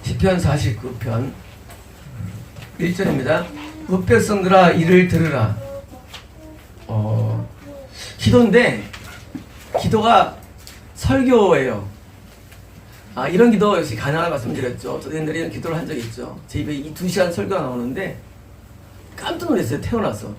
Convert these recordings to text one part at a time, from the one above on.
시편 49편 1절입니다. 뭇백성들아 이를 들으라. 기도인데 기도가 설교예요. 이런 기도 역시 가능한 말씀드렸죠. 저도 옛날에 이런 기도를 한 적이 있죠. 제 입에 이 2시간 설교가 나오는데 깜짝 놀랐어요. 태어나서.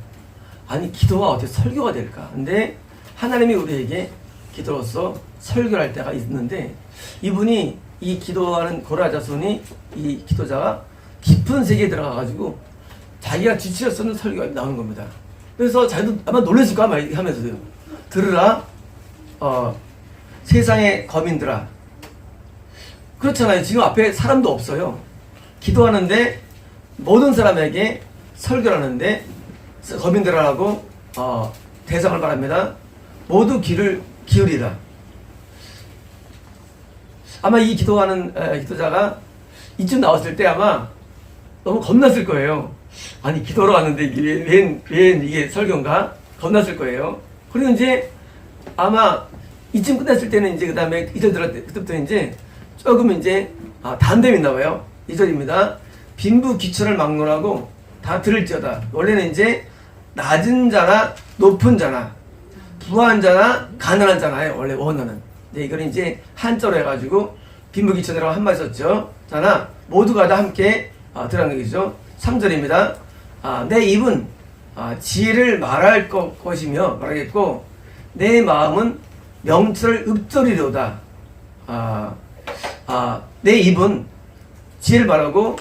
아니 기도가 어떻게 설교가 될까? 근데 하나님이 우리에게 기도로서 설교를 할 때가 있는데, 이분이 이 기도하는 고라 자손이, 이 기도자가 깊은 세계에 들어가가지고 자기가 지치려 쓰는 설교가 나오는 겁니다. 그래서 자기도 아마 놀랬을 거야 하면서요. 들으라 세상의 거민들아. 그렇잖아요. 지금 앞에 사람도 없어요. 기도하는데 모든 사람에게 설교를 하는데 거민들아라고 대상을 말합니다. 모두 귀를 기울이라. 아마 이 기도하는 기도자가 이쯤 나왔을 때 아마 너무 겁났을 거예요. 아니 기도로 왔는데 웬 이게 설교인가? 겁났을 거예요. 그리고 이제 아마 이쯤 끝났을 때는 이제 그 다음에 2절 들어갈 그때부터 이제 조금 이제 담대히 있나 봐요. 2절입니다. 빈부 귀천을 막론하고 다 들을지어다. 원래는 이제 낮은 자나 높은 자나 부한 자나 가난한 자나요. 원래 원어는. 네, 이걸 이제 한자로 해가지고 빈부 귀천이라고 한 말 썼죠. 자나 모두가 다 함께 들어가는 얘기죠. 3절입니다. 내 입은 지혜를 말할 것이며 말하겠고 내 마음은 명철을 읊조리로다. 내 입은 지혜를 말하고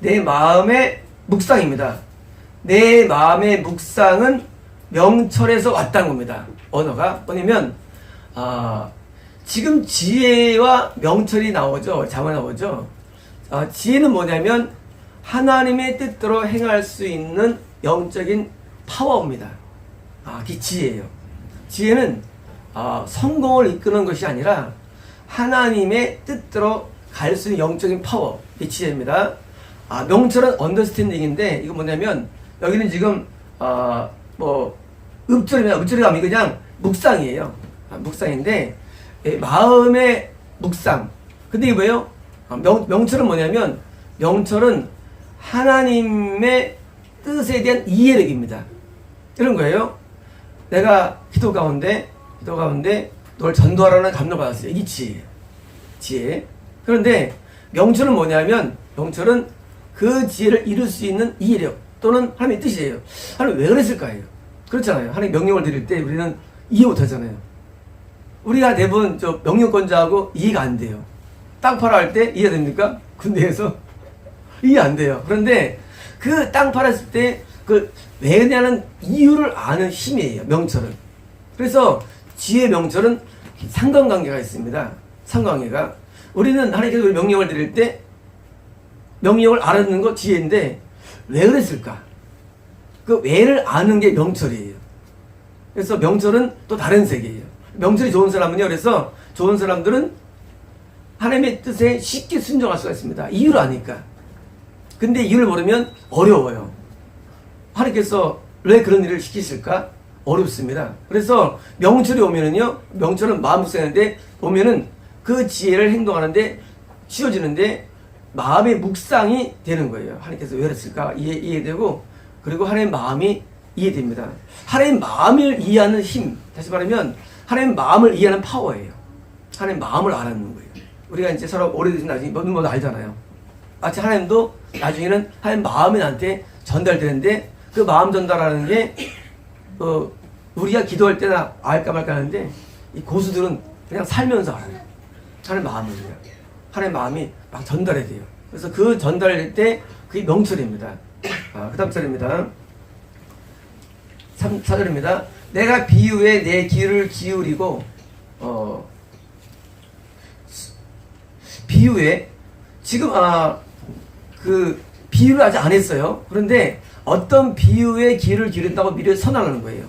내 마음의 묵상입니다. 내 마음의 묵상은 명철에서 왔다는 겁니다. 언어가 뭐냐면 지금 지혜와 명철이 나오죠. 자만 나오죠. 지혜는 뭐냐면 하나님의 뜻대로 행할 수 있는 영적인 파워입니다. 그게 지혜예요. 지혜는 성공을 이끄는 것이 아니라 하나님의 뜻대로 갈 수 있는 영적인 파워, 이게 지혜입니다. 명철은 언더스탠딩인데 이거 뭐냐면 여기는 지금 읊조리입니다. 읊조리가 그냥 묵상이에요. 묵상인데 마음의 묵상. 근데 이게 뭐예요? 명철은 뭐냐면 명철은 하나님의 뜻에 대한 이해력입니다. 이런 거예요. 내가 기도 가운데 널 전도하라는 감동 받았어요. 이게 지혜예요. 지혜. 그런데 명철은 뭐냐면 명철은 그 지혜를 이룰 수 있는 이해력 또는 하나님의 뜻이에요. 하나님 왜 그랬을까요? 그렇잖아요. 하나님 명령을 드릴 때 우리는 이해 못하잖아요. 우리가 대부분 명령권자하고 이해가 안 돼요. 땅 팔아 할 때 이해됩니까? 군대에서 이해 안 돼요. 그런데 그 땅 팔았을 때 그 왜냐는 이유를 아는 힘이에요. 명철은. 그래서 지혜 명철은 상관관계가 있습니다. 상관관계가. 우리는 하나님께서 명령을 드릴 때 명령을 알아듣는 거 지혜인데 왜 그랬을까? 그 왜를 아는 게 명철이에요. 그래서 명철은 또 다른 세계예요. 명철이 좋은 사람은요. 그래서 좋은 사람들은 하나님의 뜻에 쉽게 순종할 수가 있습니다. 이유를 아니까. 근데 이유를 모르면 어려워요. 하나님께서 왜 그런 일을 시키실까? 어렵습니다. 그래서 명철이 오면은요. 명철은 마음 묵상하는데 오면은 그 지혜를 행동하는데 쉬워지는데 마음의 묵상이 되는 거예요. 하나님께서 왜 그랬을까? 이해되고 그리고 하나님의 마음이 이해됩니다. 하나님의 마음을 이해하는 힘. 다시 말하면 하나님의 마음을 이해하는 파워예요. 하나님의 마음을 알아듣는 거예요. 우리가 이제 서로 오래되신 나중에 뭐든 알잖아요. 마치 하나님도 나중에는 하나님 마음이 나한테 전달되는데 그 마음 전달하는 게 우리가 기도할 때나 알까 말까 하는데 이 고수들은 그냥 살면서 알아요. 하나님 마음을요. 하나님 마음이 막 전달이 돼요. 그래서 그 전달될 때 그게 명철입니다. 그 다음 절입니다. 4절입니다. 내가 비유에 내 귀를 기울이고 비유에 지금 그 비유를 아직 안 했어요. 그런데 어떤 비유에 귀를 기울인다고 미리 선언하는 거예요.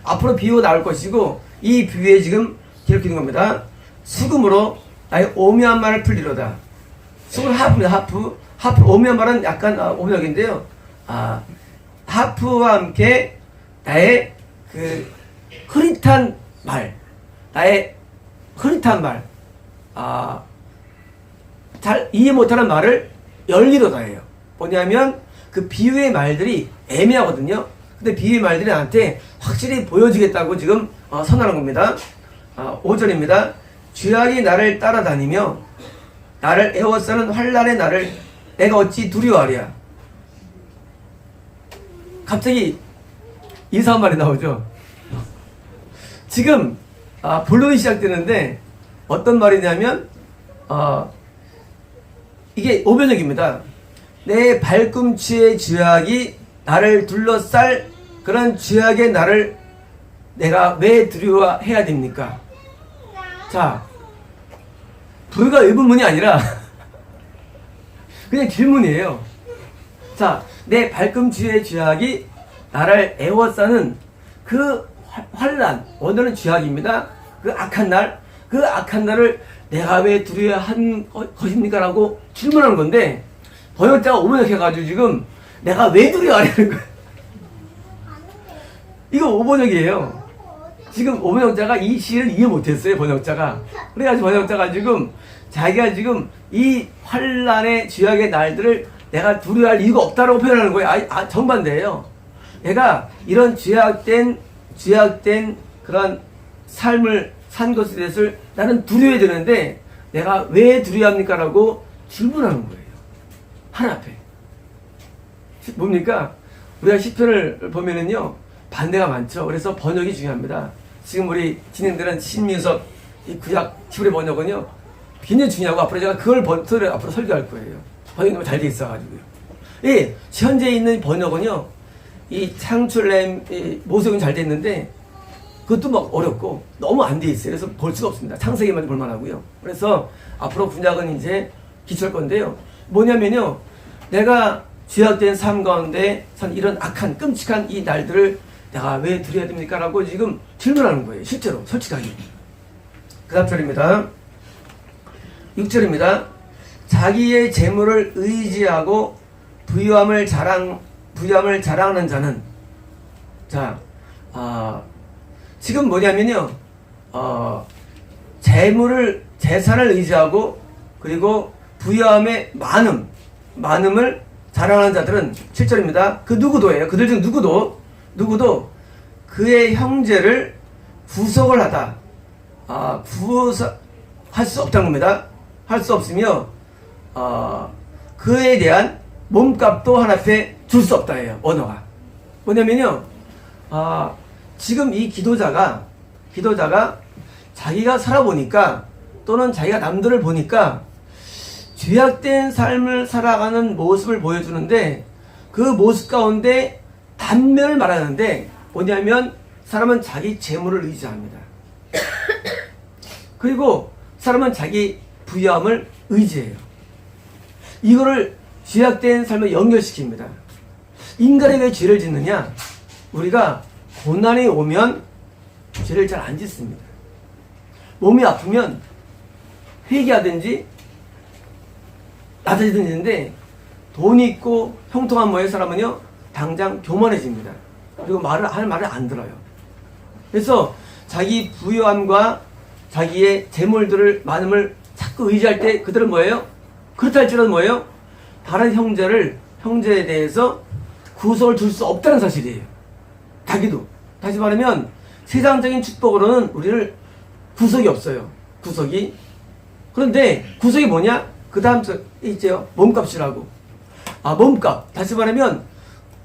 앞으로 비유가 나올 것이고 이 비유에 지금 귀를 기울인 겁니다. 수금으로 나의 오묘한 말을 풀리로다. 수금 하프입니다. 하프 오묘한 말은 약간 오묘하긴데요. 하프와 함께 나의 그 흐릿한 말, 나의 흐릿한 말, 잘 이해 못하는 말을 열기로 다해요. 뭐냐면 그 비유의 말들이 애매하거든요. 근데 비유의 말들이 나한테 확실히 보여지겠다고 지금 선언하는 겁니다. 5절입니다. 죄악이 나를 따라다니며 나를 애워싸는 환난의 나를 내가 어찌 두려워하랴. 갑자기 이상한 말이 나오죠. 지금 본론이 시작되는데 어떤 말이냐면 이게 오변역입니다. 내 발꿈치의 죄악이 나를 둘러쌀 그런 죄악의 나를 내가 왜 두려워해야 됩니까? 자, 불과 의문문이 아니라 그냥 질문이에요. 자, 내 발꿈치의 죄악이 나를 애워싸는 그 환난, 오늘은 죄악입니다. 그 악한 날, 그 악한 날을 내가 왜 두려워한 것입니까? 라고 질문하는 건데 번역자가 오번역해가지고 지금 내가 왜 두려워하려는 거야. 이거 오번역이에요. 지금 오번역자가 이 시를 이해 못했어요. 번역자가. 그래가지고 번역자가 지금 자기가 지금 이 환난의 죄악의 날들을 내가 두려워할 이유가 없다라고 표현하는 거예요. 정반대예요. 내가 이런 죄악된 그런 삶을 산 것에 대해서 나는 두려워야 되는데 내가 왜 두려워합니까? 라고 질문하는 거예요. 하나 앞에. 뭡니까? 우리가 시편을 보면은요, 반대가 많죠. 그래서 번역이 중요합니다. 지금 우리 진행되는 신민석 이 구약 히브리 번역은요, 굉장히 중요하고 앞으로 제가 그걸 앞으로 설교할 거예요. 번역이 너무 잘 돼 있어가지고요. 예, 현재 있는 번역은요, 이 창출렘, 모세는 잘 돼 있는데, 그것도 막 어렵고, 너무 안 돼 있어요. 그래서 볼 수가 없습니다. 창세기만 볼만 하고요. 그래서 앞으로 군약은 이제 기초할 건데요. 뭐냐면요, 내가 죄악된 삶 가운데 산 이런 악한, 끔찍한 이 날들을 내가 왜 두려워야 됩니까? 라고 지금 질문하는 거예요. 실제로, 솔직하게. 그 다음 절입니다. 6절입니다. 자기의 재물을 의지하고 부유함을 자랑하는 자는, 자, 지금 뭐냐면요, 재산을 의지하고, 그리고 부유함의 많음을 자랑하는 자들은 7절입니다. 그 누구도예요. 그들 중 누구도 그의 형제를 구속을 하다, 할 수 없다는 겁니다. 할 수 없으며, 그에 대한 몸값도 하나 앞에 줄 수 없다예요. 언어가. 뭐냐면요, 지금 이 기도자가 자기가 살아보니까 또는 자기가 남들을 보니까 죄악된 삶을 살아가는 모습을 보여주는데 그 모습 가운데 단면을 말하는데 뭐냐면 사람은 자기 재물을 의지합니다. 그리고 사람은 자기 부유함을 의지해요. 이거를 죄악된 삶에 연결시킵니다. 인간이 왜 죄를 짓느냐? 우리가 고난이 오면 죄를 잘 안 짓습니다. 몸이 아프면 회개하든지 낮아지든지 하는데 돈이 있고 형통한 모의 사람은요 당장 교만해집니다. 그리고 할 말을 안 들어요. 그래서 자기 부유함과 자기의 재물들을 많음을 자꾸 의지할 때 그들은 뭐예요? 그렇다 할지라도 뭐예요? 다른 형제에 대해서 구속을 줄 수 없다는 사실이에요. 자기도. 다시 말하면 세상적인 축복으로는 우리를 구속이 없어요. 구속이. 그런데 구속이 뭐냐? 그 다음 있죠. 몸값이라고. 몸값. 다시 말하면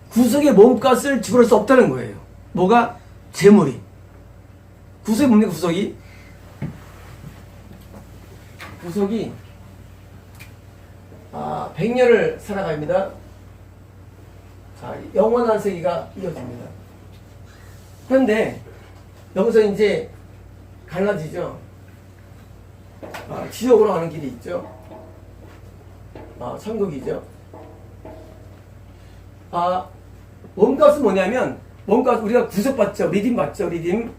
구속의 몸값을 지불할 수 없다는 거예요. 뭐가? 재물이. 구속이 뭡니까? 구속이 100년을 살아갑니다. 자, 영원한 세계가 이어집니다. 그런데 여기서 이제 갈라지죠. 지옥으로 가는 길이 있죠. 천국이죠. 몸값은 뭐냐면, 우리가 구속받죠. 리딤 받죠. 리딤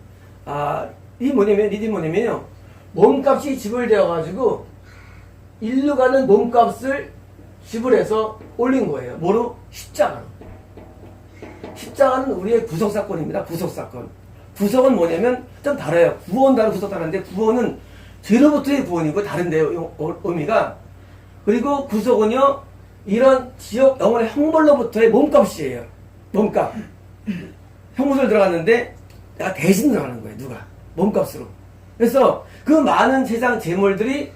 뭐냐면요. 몸값이 지불되어가지고, 일로 가는 몸값을 지불해서 올린 거예요. 뭐로? 십자가로. 십자가는 우리의 구속사건입니다. 구속사건. 구속은 뭐냐면 좀 달라요. 구원 다른 구속 다른데 구원은 죄로부터의 구원이고 다른데요. 의미가 그리고 구속은요, 이런 지역 영혼의 형벌로부터의 몸값이에요. 몸값. 형무소에 들어갔는데 내가 대신 들어가는 거예요. 누가? 몸값으로. 그래서 그 많은 세상 재물들이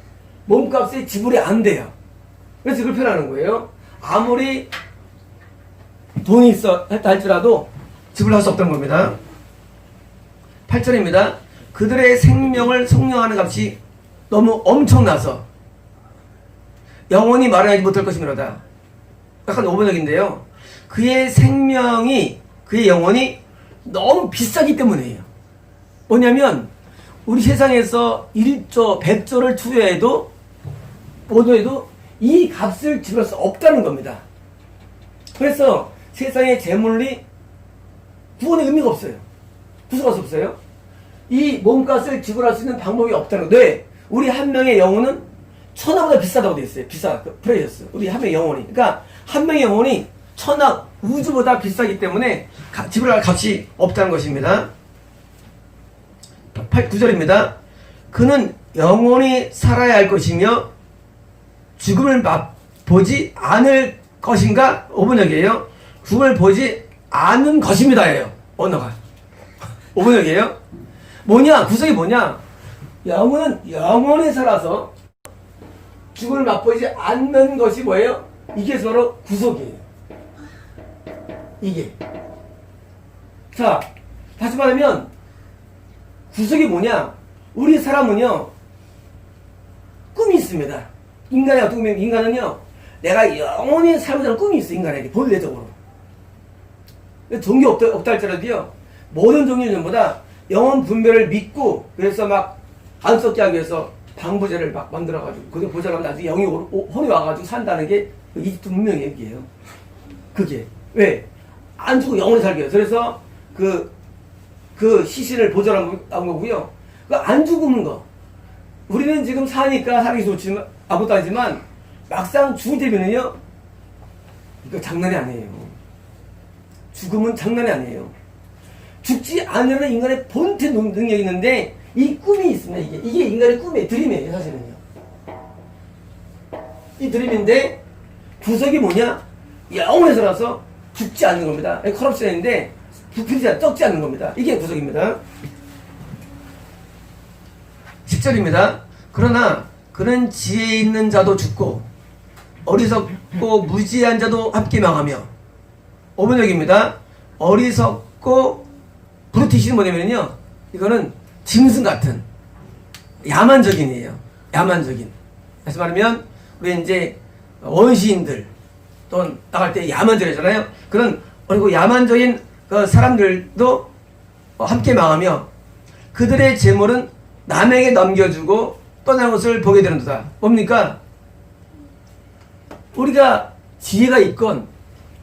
몸값이 지불이 안 돼요. 그래서 이걸 표현하는 거예요. 아무리 돈이 있어 했다 할지라도 지불할 수 없다는 겁니다. 8절입니다. 그들의 생명을 속량하는 값이 너무 엄청나서 영원히 마련하지 못할 것이므로다. 약간 오번역인데요. 그의 생명이, 그의 영혼이 너무 비싸기 때문이에요. 뭐냐면 우리 세상에서 1조, 100조를 투여해도 모두해도 이 값을 지불할 수 없다는 겁니다. 그래서 세상의 재물이 구원의 의미가 없어요. 구속할 수 없어요. 이 몸값을 지불할 수 있는 방법이 없다는 거예요. 왜? 우리 한 명의 영혼은 천하보다 비싸다고 돼 있어요. 비싸. 프레이어스. 우리 한 명의 영혼이. 그러니까 한 명의 영혼이 천하, 우주보다 비싸기 때문에 지불할 값이 없다는 것입니다. 9절입니다. 그는 영원히 살아야 할 것이며 죽음을 보지 않을 것인가? 5번역이에요. 죽음을 보지 않은 것입니다예요. 언어가. 5번역이에요. 뭐냐? 구속이 뭐냐? 영혼은 영원히 살아서 죽음을 맛보지 않는 것이 뭐예요? 이게 서로 구속이에요. 이게. 자, 다시 말하면 구속이 뭐냐? 우리 사람은요, 꿈이 있습니다. 인간이 어떻게 보면 인간은요, 내가 영원히 살고자 하는 꿈이 있어, 인간에게. 본래적으로. 종교 없다 할지라도요, 모든 종교는 전보다 영원 분별을 믿고, 그래서 막 안 썩게 하기 위해서 방부제를 막 만들어가지고, 그게 보자라면 나중에 영이 혼이 와가지고 산다는 게 이집트 문명의 얘기예요. 그게. 왜? 안 죽고 영원히 살게 해요. 그래서 그 시신을 보존한 거고요. 그 안 죽는 거. 우리는 지금 사니까 살기 좋지만, 아무것도 아니지만, 막상 죽을 때면은요, 이거 장난이 아니에요. 죽음은 장난이 아니에요. 죽지 않으려는 인간의 본체 능력이 있는데, 이 꿈이 있습니다, 이게 인간의 꿈이에요. 드림이에요, 사실은요. 이 드림인데, 구속이 뭐냐? 영원히 살아서 죽지 않는 겁니다. 커럽션인데, 부풀리지 썩지 않는 겁니다. 이게 구속입니다. 10절입니다. 그러나 그는 지혜 있는 자도 죽고 어리석고 무지한 자도 함께 망하며 5번역입니다. 어리석고 브루티시는 뭐냐면요, 이거는 짐승 같은 야만적인이에요. 야만적인. 그래서 말하면 우리 이제 원시인들 또는 나갈 때 야만적이잖아요. 그런 그리고 야만적인 그 사람들도 함께 망하며 그들의 재물은 남에게 넘겨주고 떠나는 것을 보게 되는도다. 뭡니까? 우리가 지혜가 있건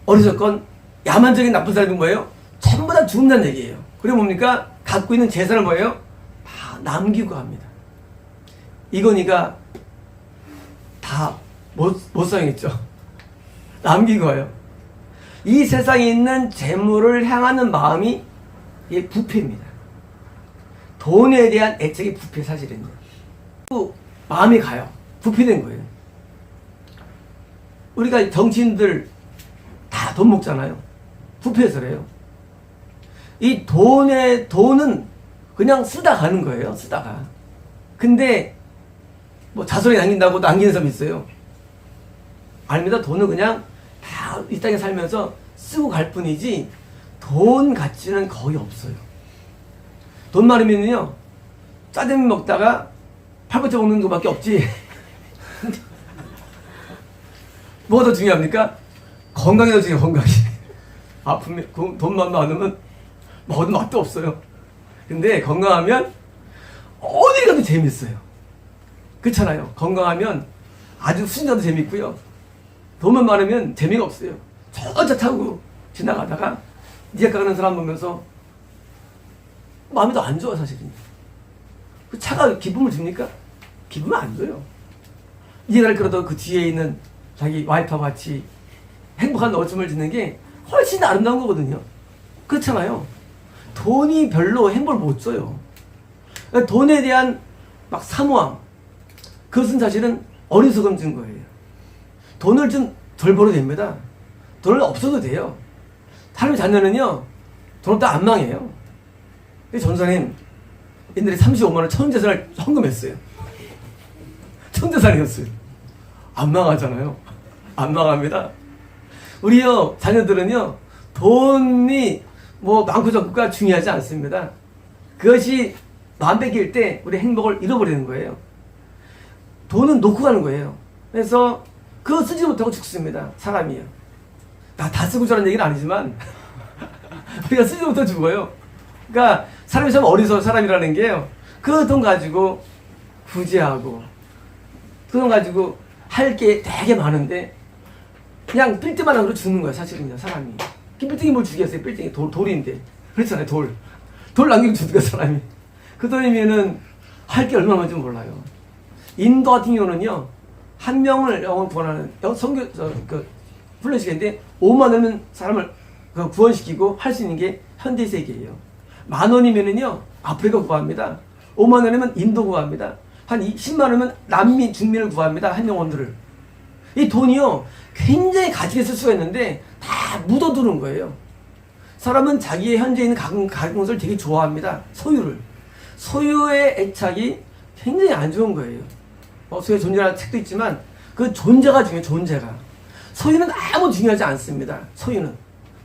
어리석건 야만적인 나쁜 사람이 뭐예요? 전부 다 죽는다는 얘기예요. 그리고 뭡니까? 갖고 있는 재산을 뭐예요? 다 남기고 합니다. 이거니까 다 못 사용했죠. 남기고 가요. 이 세상에 있는 재물을 향하는 마음이 이게 부패입니다. 돈에 대한 애착이 부패, 사실은요. 또 마음이 가요. 부패된 거예요. 우리가 정치인들 다 돈 먹잖아요. 부패해서 그래요. 이 돈은 그냥 쓰다 가는 거예요. 쓰다가. 근데 뭐 자손이 남긴다고 남기는 사람이 있어요. 아닙니다. 돈은 그냥 다 이 땅에 살면서 쓰고 갈 뿐이지 돈 가치는 거의 없어요. 돈 많으면요, 짜장면 먹다가 팔보채 먹는 것밖에 없지. 뭐가 더 중요합니까? 건강이 더 중요해요. 건강이. 아프면 돈만 많으면 먹어도 맛도 없어요. 근데 건강하면 어디 가도 재밌어요. 그렇잖아요. 건강하면 아주 순자도 재밌고요. 돈만 많으면 재미가 없어요. 저 타고 지나가다가 니가 가는 사람 보면서 마음이 더 안 좋아, 사실은. 그 차가 기쁨을 줍니까? 기쁨을 안 줘요. 니가 그래도 그 뒤에 있는 자기 와이프와 같이 행복한 어춤을 짓는 게 훨씬 아름다운 거거든요. 그렇잖아요. 돈이 별로 행복을 못 줘요. 돈에 대한 막 사모함, 그것은 사실은 어리석은 증거예요. 돈을 좀 덜 벌어도 됩니다. 돈을 없어도 돼요. 하나님 자녀는요, 돈 없다 안 망해요. 전사님, 옛날에 35만 원 천재산을 헌금했어요. 천재산이었어요. 안 망하잖아요. 안 망합니다. 우리요, 자녀들은요, 돈이 뭐 많고 적고가 중요하지 않습니다. 그것이 마음 뺏길 때 우리 행복을 잃어버리는 거예요. 돈은 놓고 가는 거예요. 그래서 그거 쓰지 못하고 죽습니다. 사람이요. 다 쓰고 자라는 얘기는 아니지만 우리가 쓰지 못하고 죽어요. 그러니까 사람이 참 어리석은 사람이라는 게요. 그 돈 가지고 부재하고 그 돈 가지고 할 게 되게 많은데 그냥 빌딩만 하고 죽는 거야. 사실은요. 사람이. 빌딩이 뭘 죽였어요. 빌딩이 돌인데. 그렇잖아요. 돌 남기고 죽는 사람이. 그 돈이면은 할 게 얼마나 많은지 몰라요. 인도 같은 경우는요, 한 명을 영혼 구원하는, 훈련시키는데, 5만 원이면 사람을 구원시키고 할 수 있는 게 현대 세계예요. 10,000원이면은요, 아프리카 구합니다. 5만 원이면 인도 구합니다. 한 10만 원이면 난민, 중민을 구합니다. 한 영혼들을. 이 돈이요, 굉장히 가치가 있을 수가 있는데, 다 묻어두는 거예요. 사람은 자기의 현재 있는 가진 것을 되게 좋아합니다. 소유의 애착이 굉장히 안 좋은 거예요. 소유의 존재라는 책도 있지만 그 존재가 중요해요. 존재가. 소유는 아무 중요하지 않습니다. 소유는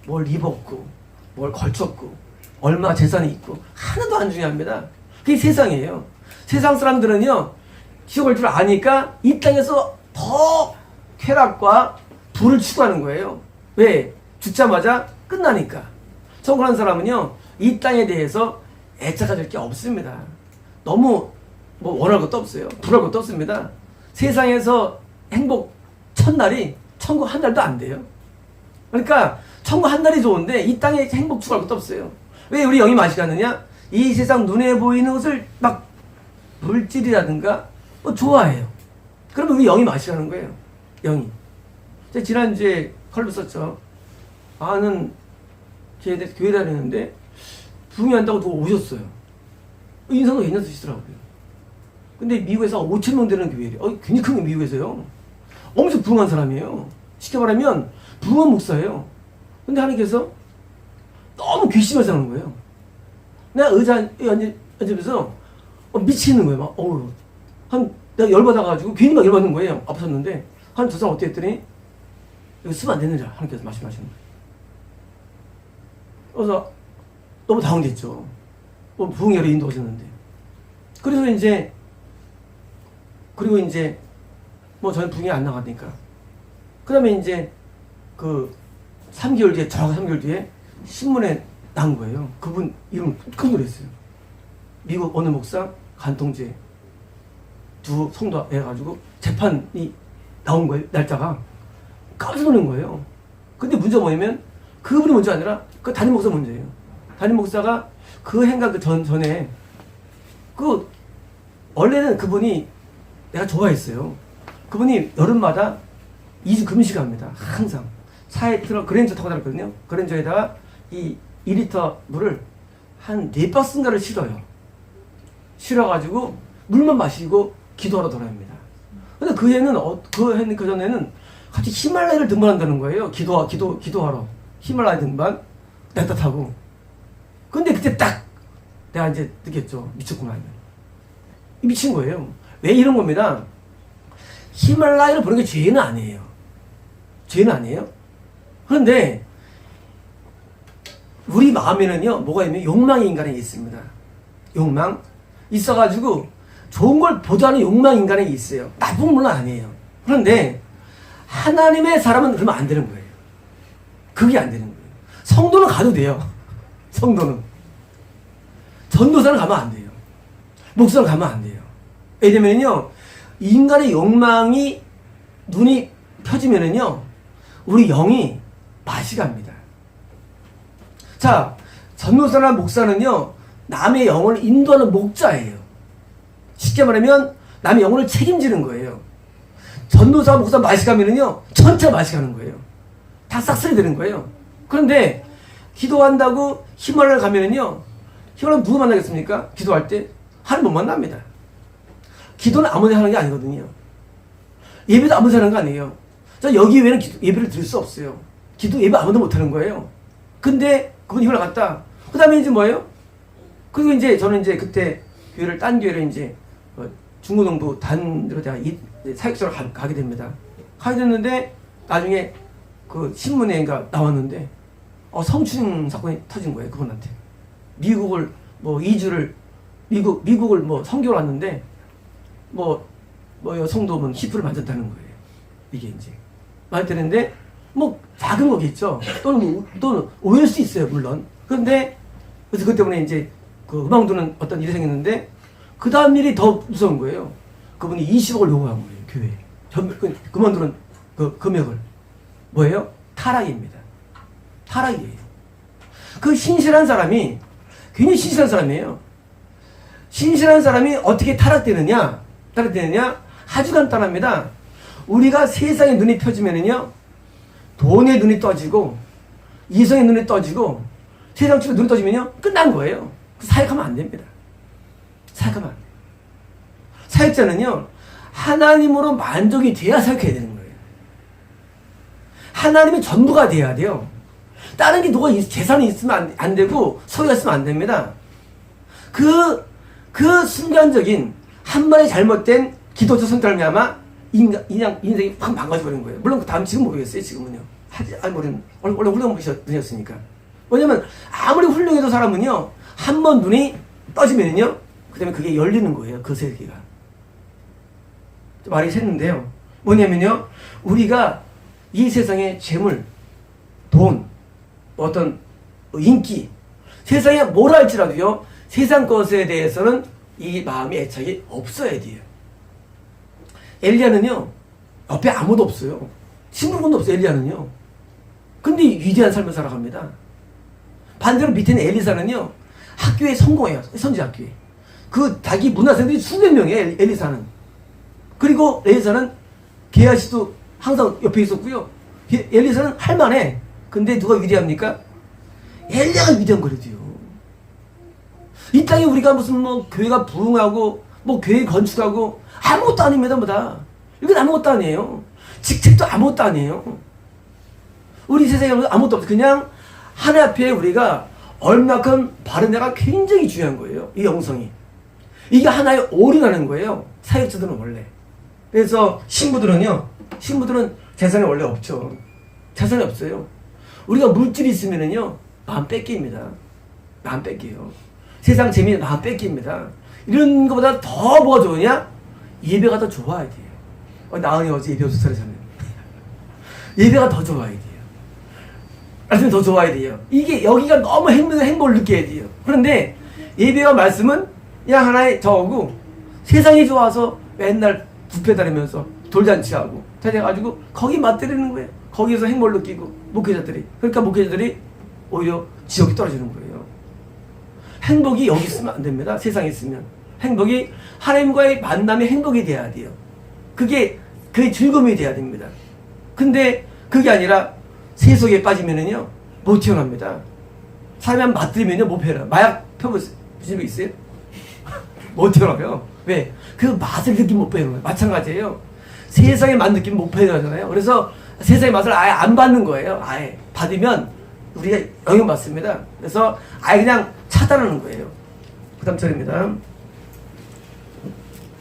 뭘 입었고 뭘 걸쳤고 얼마 재산이 있고 하나도 안 중요합니다. 그게 세상이에요. 세상 사람들은요, 지옥을 줄 아니까 이 땅에서 더 쾌락과 부를 추구하는 거예요. 왜? 죽자마자 끝나니까. 천국하는 사람은요, 이 땅에 대해서 애착할 게 없습니다. 너무 뭐 원할 것도 없어요. 불할 것도 없습니다. 세상에서 행복 첫날이 천국 한 달도 안 돼요. 그러니까 천국 한 달이 좋은데 이 땅에 행복 추구할 것도 없어요. 왜 우리 영이 맛이 가느냐? 이 세상 눈에 보이는 것을 막 물질이라든가 뭐 좋아해요. 그러면 우리 영이 맛이 가는 거예요. 영이. 제가 지난주에 컬브 썼죠. 아는 교회 다니는데 부흥한다고 누가 오셨어요. 인상도 괜찮으시더라고요. 근데 미국에서 5,000명 되는 교회래요. 굉장히 큰 게 미국에서요. 엄청 부흥한 사람이에요. 쉽게 말하면 부흥한 목사예요. 근데 하나님께서 너무 괘씸해서 하는 거예요. 내가 의자에 앉으면서 미치는 거예요. 막, 내가 열받아가지고 괜히 막 열받는 거예요. 아팠는데 한 두 사람 어떻게 했더니 이거 쓰면 안 되느냐 하나님께서 말씀하시는 거예요. 그래서 너무 다운됐죠. 부흥회로 인도하셨는데. 그래서 그리고 이제 저는 부흥회 안 나가니까. 그 다음에 이제 3개월 뒤에, 정확히 3개월 뒤에 신문에 나온 거예요. 그분 이름 깜짝 놀랐어요. 미국 어느 목사 간통죄 두 성도 해가지고 재판이 나온 거예요. 날짜가. 깜짝 놀란 거예요. 근데 문제가 뭐냐면 그분이 문제가 아니라 그 담임 목사 문제예요. 담임 목사가 그 행각 전에 원래는 그분이 내가 좋아했어요. 그분이 여름마다 2주 금식합니다. 항상. 차에 그랜저 타고 다녔거든요. 그랜저에다가 이 2리터 물을 한 4박스인가를 실어요. 실어가지고 물만 마시고 기도하러 돌아옵니다. 근데 그 전에는 갑자기 히말라야를 등반한다는 거예요. 기도하러. 히말라야 등반. 넥타 타고. 근데 그때 딱 내가 이제 느꼈죠. 미쳤구나. 미친 거예요. 왜 이런 겁니다. 히말라야를 보는 게 죄는 아니에요. 죄는 아니에요. 그런데 우리 마음에는요, 뭐가 있냐면 욕망이 인간에게 있습니다. 욕망. 있어가지고 좋은 걸 보자는 욕망 인간에게 있어요. 나쁜 건 물론 아니에요. 그런데 하나님의 사람은 그러면 안 되는 거예요. 그게 안 되는 거예요. 성도는 가도 돼요. 성도는. 전도사는 가면 안 돼요. 목사는 가면 안 돼요. 왜냐면요, 인간의 욕망이 눈이 펴지면은요, 우리 영이 맛이 갑니다. 자, 전도사나 목사는요, 남의 영혼을 인도하는 목자예요. 쉽게 말하면 남의 영혼을 책임지는 거예요. 전도사, 목사 맛이 가면은요, 전체가 맛이 가는 거예요. 다 싹쓸이 되는 거예요. 그런데 기도한다고 히말라야 가면은요, 히말라야 누구 만나겠습니까? 기도할 때 하나님 못 만납니다. 기도는 아무나 하는 게 아니거든요. 예배도 아무나 하는 거 아니에요. 저 여기 외에는 예배를 드릴 수 없어요. 기도 예배 아무도 못하는 거예요. 근데 그분 힘을 갖다. 그 다음에 이제 뭐예요? 그리고 이제 저는 이제 그때 교회를 딴 교회를 이제 중고등부 단으로 제가 사역자로 가게 됩니다. 가게 됐는데 나중에 그 신문에가 나왔는데 성추행 사건이 터진 거예요. 그분한테. 미국을 뭐 2주를 미국을 뭐 선교를 왔는데 뭐 여성도면 히프를 만졌다는 거예요. 이게 이제 만졌다는데 뭐 작은 거겠죠. 또는 오해할 수 있어요, 물론. 그런데 그래서 그 때문에 이제 그 음악도는 어떤 일이 생겼는데 그 다음 일이 더 무서운 거예요. 그분이 20억을 요구한 거예요, 교회에. 그만두는 그 금액을. 뭐예요? 타락입니다. 타락이에요. 그 신실한 사람이 굉장히 신실한 사람이에요. 신실한 사람이 어떻게 타락되느냐? 아주 간단합니다. 우리가 세상에 눈이 펴지면은요, 돈의 눈이 떠지고, 이성의 눈이 떠지고, 세상 쪽에 눈이 떠지면요, 끝난 거예요. 사역하면 안 됩니다. 사역하면 안 돼요. 사역자는요, 하나님으로 만족이 돼야 사역해야 되는 거예요. 하나님이 전부가 돼야 돼요. 다른 게 누가 재산이 있으면 안 되고, 소유가 있으면 안 됩니다. 그 순간적인 한 번의 잘못된 기도적 선택을 하면 인생이 확 망가져버리는 거예요. 물론 지금 모르겠어요, 지금은요. 원래 훌륭한 분이었으니까. 왜냐면, 아무리 훌륭해도 사람은요, 한 번 눈이 떠지면요, 그 다음에 그게 열리는 거예요, 그 세계가. 말이 샜는데요. 뭐냐면요, 우리가 이 세상의 재물, 돈, 어떤 인기, 세상에 뭘 할지라도요, 세상 것에 대해서는 이 마음의 애착이 없어야 돼요. 엘리야는요, 옆에 아무도 없어요. 친구분도 없어요, 엘리야는요. 근데 위대한 삶을 살아갑니다. 반대로 밑에는 엘리사는요, 학교에 성공해요. 선지학교에. 자기 문화생들이 수백 명이에요, 엘리사는. 그리고 엘리사는 게하시도 항상 옆에 있었고요. 엘리사는 할만해. 근데 누가 위대합니까? 엘리야가 위대한 거래도요. 이 땅에 우리가 무슨 뭐 교회가 부흥하고 뭐 교회 건축하고 아무것도 아닙니다, 뭐다. 이건 아무것도 아니에요. 직책도 아무것도 아니에요. 우리 세상에 아무것도 없어. 그냥 하나님 앞에 우리가 얼마큼 바른 애가 굉장히 중요한 거예요. 이 영성이. 이게 하나의 올인하는 거예요. 사역자들은 원래. 그래서 신부들은 재산이 원래 없죠. 재산이 없어요. 우리가 물질이 있으면은요, 마음 뺏깁니다. 마음 뺏겨요. 세상 재미 마음 뺏깁니다. 이런 것보다 더 뭐가 좋으냐? 예배가 더 좋아야 돼요. 나은이 어제 예배 수사잖아요. 예배가 더 좋아야 돼요. 말씀이 더 좋아야 돼요. 이게 여기가 너무 행복을 느껴야 돼요. 그런데 예배와 말씀은 그냥 하나의 저거고, 세상이 좋아서 맨날 부패 다니면서 돌잔치하고 다녀가지고 거기 맞들이는 거예요. 거기에서 행복을 느끼고 목회자들이. 그러니까 목회자들이 오히려 지옥이 떨어지는 거예요. 행복이 여기 있으면 안 됩니다. 세상에 있으면. 행복이 하나님과의 만남의 행복이 돼야 돼요. 그게 즐거움이 돼야 됩니다. 근데 그게 아니라 세속에 빠지면은요, 못 태어납니다. 사람이 맞들이면요, 못 태어나요. 마약 펴보신 적 있어요? 못 태어나요. 왜? 그 맛을 느끼면 못 배우는 거예요. 마찬가지예요. 세상의 맛 느끼면 못 배우잖아요. 그래서 세상의 맛을 아예 안 받는 거예요. 아예. 받으면 우리가 영향받습니다. 그래서 아예 그냥 차단하는 거예요. 그 다음 절입니다.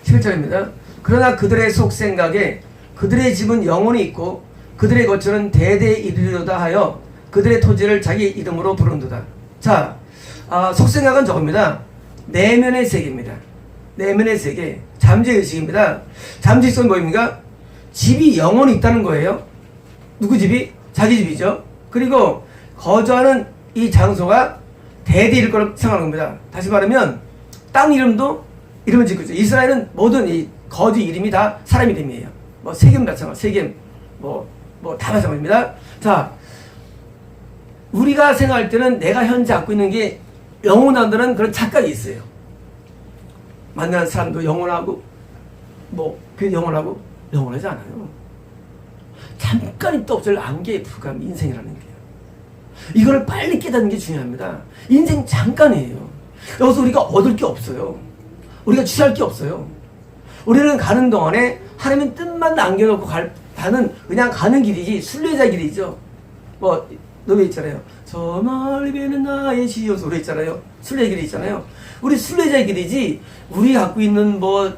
11절입니다. 그러나 그들의 속생각에 그들의 집은 영원히 있고 그들의 거처는 대대에 이르리로다 하여 그들의 토지를 자기 이름으로 부른도다. 자, 속생각은 저겁니다. 내면의 세계입니다. 내면의 세계. 잠재의식입니다. 잠재의식은 뭐입니까? 집이 영원히 있다는 거예요. 누구 집이? 자기 집이죠. 그리고 거주하는 이 장소가 대대일 거라고 생각하는 겁니다. 다시 말하면 땅 이름도 이름을 짓고 있죠. 이스라엘은 모든 이 거주 이름이 다 사람 이름이에요. 뭐 세겜 마찬가지, 세겜 뭐 다 마찬가지입니다. 자, 우리가 생각할 때는 내가 현재 갖고 있는 게 영원하다는 그런 착각이 있어요. 만나는 사람도 영원하고 그 영원하고 영원하지 않아요. 잠깐이 또 없을 안개에 불과한 인생이라는 게요. 이걸 빨리 깨닫는 게 중요합니다. 인생 잠깐이에요. 여기서 우리가 얻을 게 없어요. 우리가 취할 게 없어요. 우리는 가는 동안에 하나님의 뜻만 남겨놓고 나는 그냥 가는 길이지 순례자 길이죠. 뭐 노래 있잖아요. 저 멀리 비는 나의 시여 노래 있잖아요. 순례 길이 있잖아요. 우리 순례자 길이지 우리 갖고 있는 뭐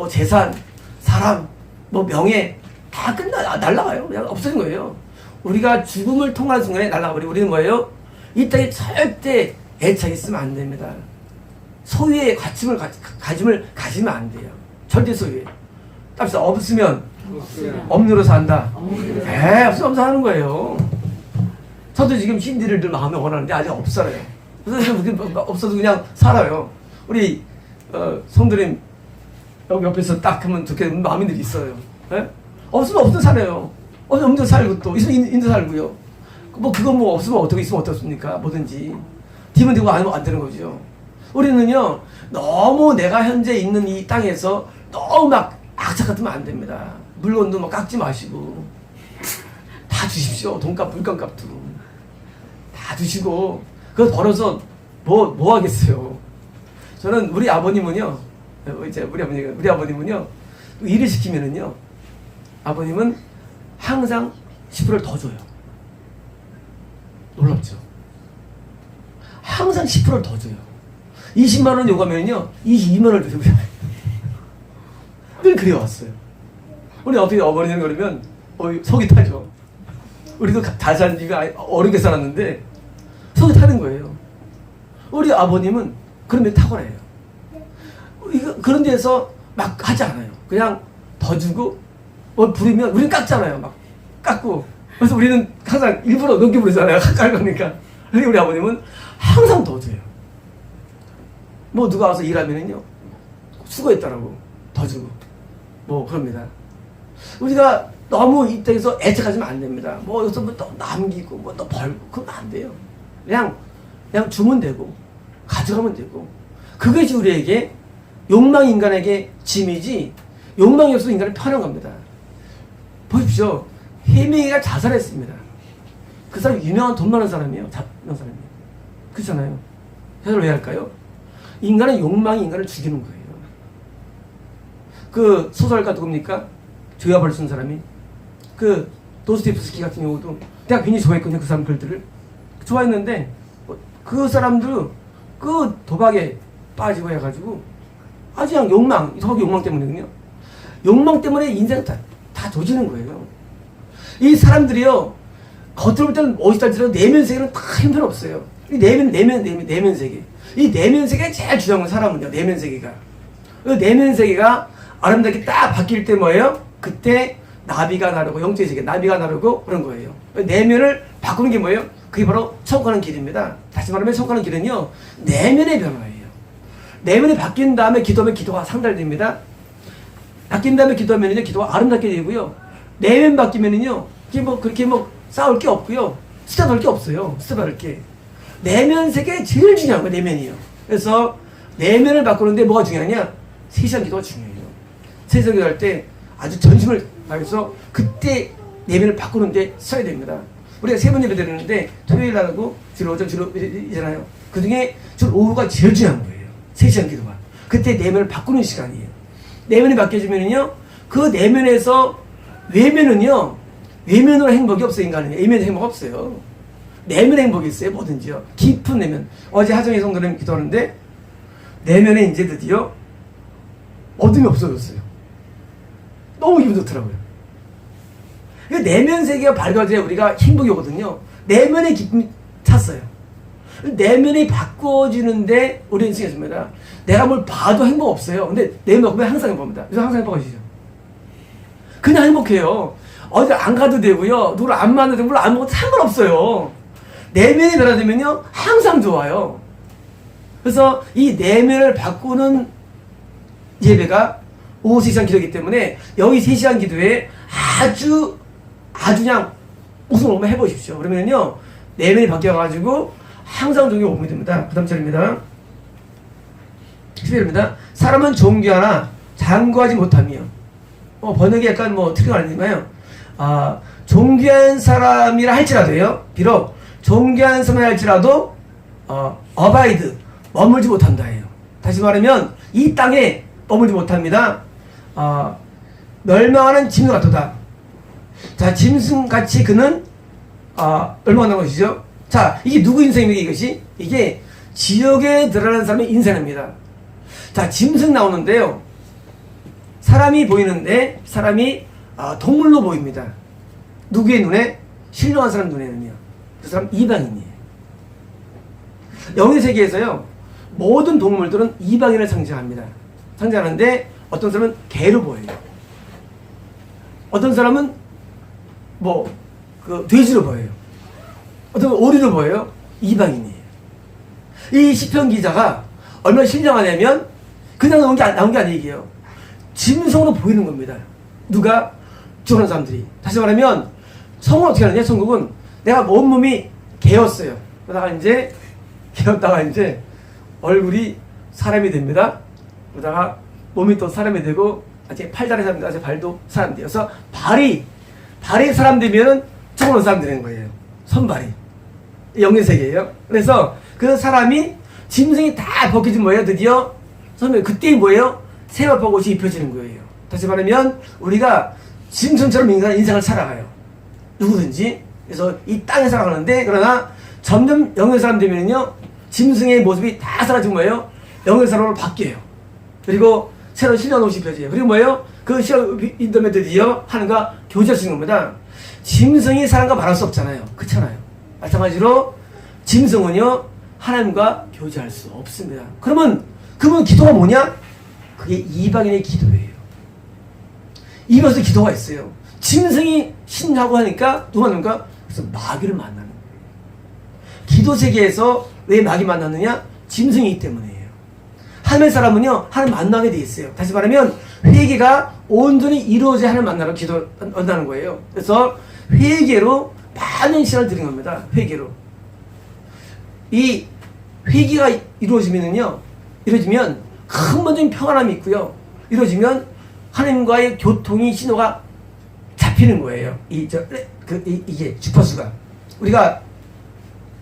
재산, 사람, 뭐 명예 다 날라가요. 그냥 없어진 거예요. 우리가 죽음을 통한 순간에 날라가버리고 우리는 뭐예요? 이 땅에 절대 애착이 있으면 안 됩니다. 소유의 가짐을 가지면 안 돼요. 절대 소유에. 답시다. 없으면 없느로 산다. 없으면 사는 거예요. 저도 지금 신디를 늘 마음에 원하는데 아직 없어요. 그래서 없어도 그냥 살아요. 우리 성도님 여기 옆에서 딱 하면 좋게 마음이들이 있어요. 예? 없으면 없어 살아요. 없는 살고 또 있으면 있는 살고요. 뭐 그건 뭐 없으면 어떻게 있으면 어떻습니까? 뭐든지 뒤면 되고 안 하면 안 되는 거죠. 우리는요 너무 내가 현재 있는 이 땅에서 너무 막 악착 같으면 안 됩니다. 물건도 막 깎지 마시고 다 주십시오. 돈값 물건값도 다 주시고 그거 벌어서 뭐 하겠어요. 저는 우리 아버님은요 우리 아버님은요 일을 시키면은요 아버님은 항상 10%를 더 줘요. 놀랍죠? 항상 10%를 더 줘요. 20만 원 요구하면요 22만 원을 주고요. 늘 그래왔어요. 우리 어떻게 어머니는 그러면 속이 타죠. 우리도 잘 산 지가 어렵게 살았는데 속이 타는 거예요. 우리 아버님은 그런 데 탁월해요. 그런 데서 막 하지 않아요. 그냥 더 주고 뭘 부리면 우리는 깎잖아요. 막 깎고 그래서 우리는 항상 일부러 넘겨 부르잖아요. 깎을 거니까. 근데 우리 아버님은 항상 더 줘요. 뭐 누가 와서 일하면은요 수고했다라고 더 주고 뭐 그럽니다. 우리가 너무 이 땅에서 애착하시면 안 됩니다. 뭐 여기서 뭐 또 남기고 뭐 또 벌고 그건 안 돼요. 그냥 주면 되고 가져가면 되고 그것이 우리에게 욕망 인간에게 짐이지 욕망이 없어서 인간은 편한 겁니다. 보십시오. 해명이가 자살했습니다. 그 사람 유명한 돈 많은 사람이에요. 유명한 사람이에요. 그렇잖아요. 자살을 왜 할까요? 인간의 욕망이 인간을 죽이는 거예요. 그 소설가 누굽니까? 조야벌 쓴 사람이 그 도스토옙스키 같은 경우도 내가 굉장히 좋아했거든요. 그 사람 글들을 좋아했는데 그 사람들 그 도박에 빠지고 해가지고 아주 그냥 욕망 때문이거든요. 욕망 때문에 인생 다 조지는 거예요. 이 사람들이요 겉으로 볼 때는 멋있다지만 내면 세계는 다 형편없어요. 이 내면 세계. 이 내면 세계가 제일 중요한 건 사람은요. 내면 세계가. 그 내면 세계가 아름답게 딱 바뀔 때 뭐예요? 그때 나비가 나르고 영적의 세계 나비가 나르고 그런 거예요. 내면을 바꾸는 게 뭐예요? 그게 바로 천국 가는 길입니다. 다시 말하면 천국 가는 길은요 내면의 변화예요. 내면이 바뀐 다음에 기도하면 기도가 상달됩니다. 바뀐 다음에 기도하면은요 기도가 아름답게 되고요. 내면 바뀌면은요 그렇게 싸울 게 없고요. 스트레스 받을 게 없어요. 스트레스 받을 게. 내면 세계 제일 중요한 거예요. 내면이요. 그래서 내면을 바꾸는데 뭐가 중요하냐? 세시간 기도가 중요해요. 세시간 기도할 때 아주 전심을 다해서 그때 내면을 바꾸는데 써야 됩니다. 우리가 세 번 예배 드리는데 토요일 날하고 주로 오전 주로 이잖아요. 그 중에 주 오후가 제일 중요한 거예요. 3시간 기도가. 그때 내면을 바꾸는 시간이에요. 내면이 바뀌어지면은요 그 내면에서 외면으로 행복이 없어요. 인간은 외면 행복 없어요. 내면 행복이 있어요. 뭐든지요. 깊은 내면. 어제 하정희 성도님 기도하는데 내면에 이제 드디어 어둠이 없어졌어요. 너무 기분 좋더라고요. 내면 세계가 밝아져야 우리가 행복이 오거든요. 내면의 기쁨이 찼어요. 내면이 바꿔지는데 우리는 쓰겠습니다. 내가 뭘 봐도 행복 없어요. 근데 내면 바꾸면 항상 행복합니다. 그래서 항상 행복하시죠. 그냥 행복해요. 어디 안 가도 되고요. 누구를 안 만나도 되고 안 먹어도 상관없어요. 내면이 변화되면요 항상 좋아요. 그래서 이 내면을 바꾸는 예배가 오후 3시간 기도이기 때문에 여기 3시간 기도에 아주 그냥 웃음 한번 해보십시오. 그러면요 내면이 바뀌어가지고 항상 종교 오음이 됩니다. 그 다음 절입니다. 11절입니다. 사람은 존귀하나 장구하지 못하며 번역이 약간 틀린 거 아니지만요 존귀한 사람이라 할지라도요 비록 존귀한 사람이라 할지라도 어바이드 머물지 못한다 해요. 다시 말하면 이 땅에 머물지 못합니다. 멸망하는 짐과 같도다. 자, 짐승같이 그는 멸망하는 것이죠. 자, 이게 누구 인생입니까? 이것이? 이게 지옥에 들어가는 사람의 인생입니다. 자, 짐승 나오는데요. 사람이 보이는데 사람이 동물로 보입니다. 누구의 눈에? 신령한 사람 눈에는요. 그 사람 이방인이에요. 영의 세계에서요, 모든 동물들은 이방인을 상징합니다. 상징하는데 어떤 사람은 개로 보여요. 어떤 사람은 돼지로 보여요. 어떤 사람은 오리로 보여요. 이방인이에요. 이 시편 기자가 얼마나 신령하냐면 그냥 나온 게 아니에요. 짐승으로 보이는 겁니다. 누가? 죽은 사람들이. 다시 말하면 성은 어떻게 하느냐? 성국은 내가 온몸이 개였어요. 개였다가 이제 얼굴이 사람이 됩니다. 그러다가 몸이 또 사람이 되고 아직 팔다리 사람 되고 발도 사람 되어서 발이 사람 되면은 죽은 사람 되는 거예요. 손발이. 영의 세계예요. 그래서 그 사람이 짐승이 다 벗겨진 뭐예요? 드디어 선배 그때 뭐예요? 세마포 옷이 입혀지는 거예요. 다시 말하면 우리가 짐승처럼 인생을 살아가요. 누구든지. 그래서 이 땅에 살아가는데 그러나 점점 영의 사람 되면요 짐승의 모습이 다 사라지고 뭐예요? 영의 사람으로 바뀌어요. 그리고 새로운 신령한 옷이 입혀져요. 그리고 뭐예요? 그 신령한 인도에 드디어 하나님과 교제할 수 있는 겁니다. 짐승이 사람과 말할 수 없잖아요. 그렇잖아요. 마찬가지로 짐승은요 하나님과 교제할 수 없습니다. 그러면 그분 기도가 뭐냐? 그게 이방인의 기도예요. 이방에서 기도가 있어요. 짐승이 신하고 하니까 누가 만나는가? 그래서 마귀를 만나는 거예요. 기도 세계에서 왜 마귀 만났느냐? 짐승이기 때문이에요. 하나님의 사람은요 하나님 만나게 돼 있어요. 다시 말하면 회개가 온전히 이루어져야 하나님 만나러 기도한다는 거예요. 그래서 회개로 많은 시간을 드린 겁니다. 회개로. 이 회개가 이루어지면 근본적인 평안함이 있고요. 이루어지면 하나님과의 교통이 신호가 잡히는 거예요. 이게 주파수가. 우리가